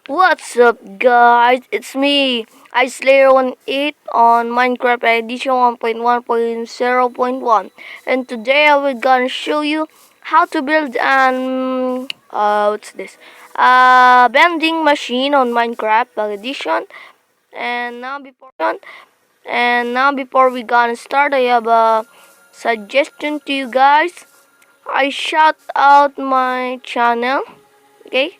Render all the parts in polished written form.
What's up, guys? It's me, iSlayer18 on Minecraft edition 1.1.0.1, and today I will gonna show you how to build an what's this? Vending machine on Minecraft edition. And now before we gonna start, I have a suggestion to you guys. I shout out my channel, okay?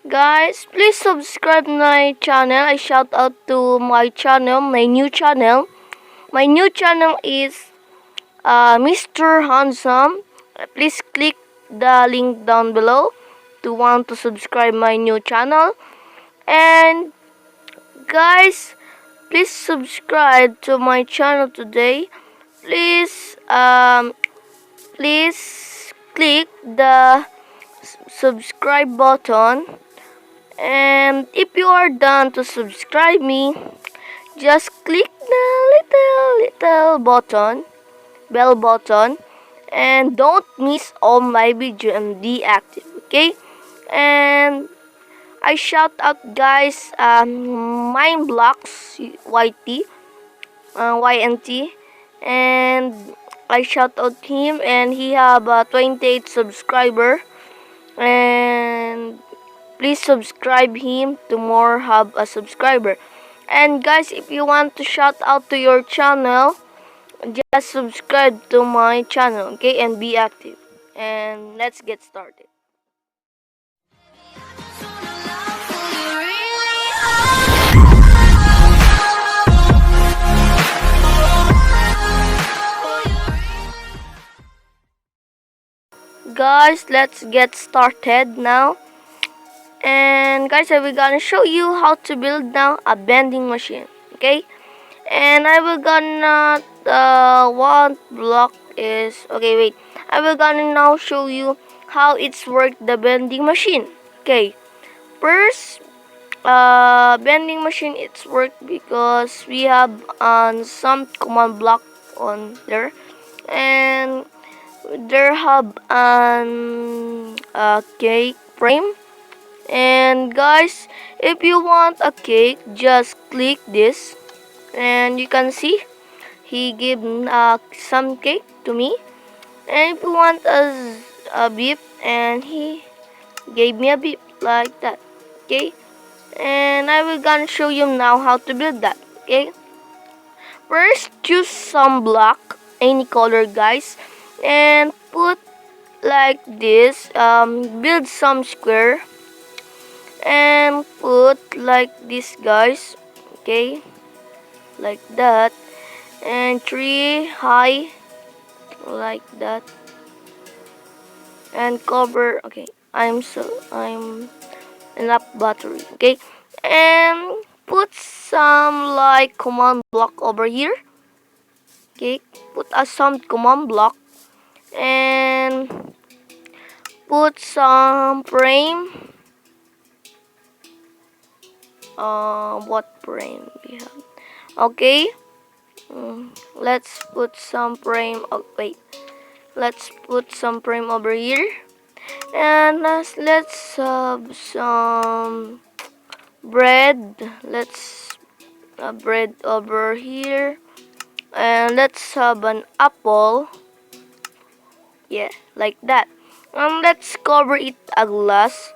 Guys, please subscribe my channel. I shout out to my channel, my new channel. My new channel is Mr. Handsome. Please click the link down below to want to subscribe my new channel. And guys, please subscribe to my channel today. Please please click the subscribe button. And if you are done to subscribe me, just click the little button, bell button, and don't miss all my video and deactive, okay? And I shout out guys, Mine Blocks YNT, and I shout out him, and he have a 28 subscriber, and please subscribe him to more have a subscriber. And guys, if you want to shout out to your channel, just subscribe to my channel, okay, and be active. And let's get started. Guys, let's get started now. And guys, I will gonna show you how to build now a vending machine, okay? And I will gonna one block is okay. Wait, I will gonna now show you how it's work the vending machine. Okay, first, vending machine it's work because we have some command block on there, and there have an cake frame. And guys, if you want a cake, just click this, and you can see he gave some cake to me. And if you want a beef, and he gave me a beef like that, okay? And I will gonna show you now how to build that, okay? First, choose some block, any color, guys, and put like this. Build some square and put like this, guys, okay, like that, and 3 high like that, and cover. Okay, I'm enough battery, okay, and put some like command block over here, okay, put some command block, and put some frame. What frame we have? Okay, let's put some frame. Oh wait, let's put some frame over here, and let's have some bread. Let's bread over here, and let's have an apple. Yeah, like that. And let's cover it a glass.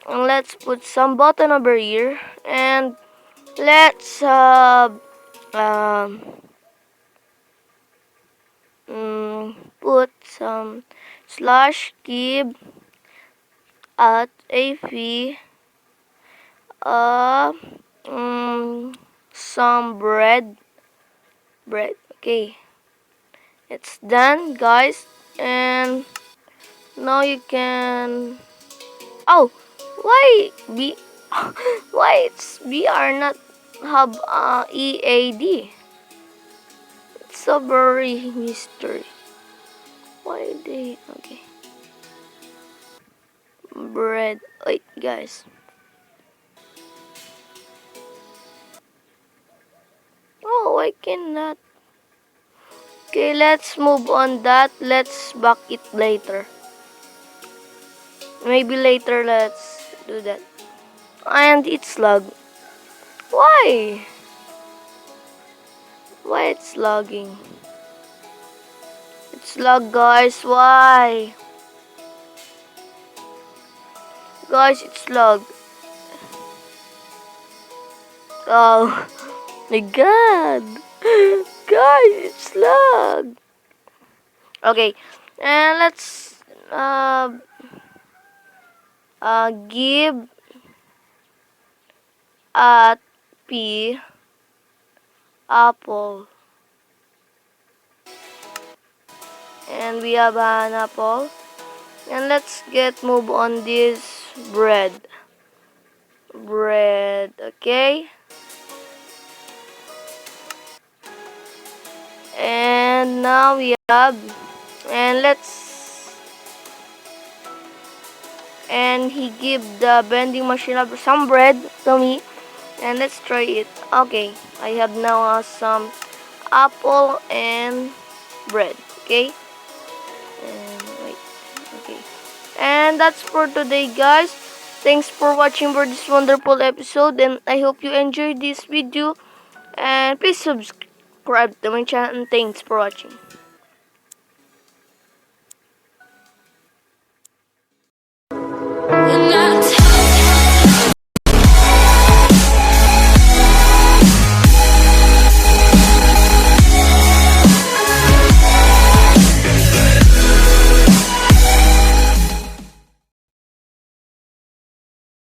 And let's put some button over here, and let's put some slash give at a fee some bread. Okay, it's done, guys. And now you can, oh, why B why it's BR not have EAD? It's a very mystery. Why they okay? Bread. Wait, guys. Oh, I cannot. Okay, let's move on that. Let's back it later. Maybe later let's do that. and it's lag. Why? Why it's lagging? It's lag, guys. Why? Guys, it's lag. Oh my god. Guys, it's lag. Okay, and let's give a P apple. And we have an apple. And let's get move on this bread. Bread, okay? And now we have, and let's, and he give the vending machine some bread to me, and let's try it. Okay, I have now some apple and bread, okay? And wait, okay. And that's for today, guys. Thanks for watching for this wonderful episode, and I hope you enjoyed this video. And please subscribe to my channel, and thanks for watching.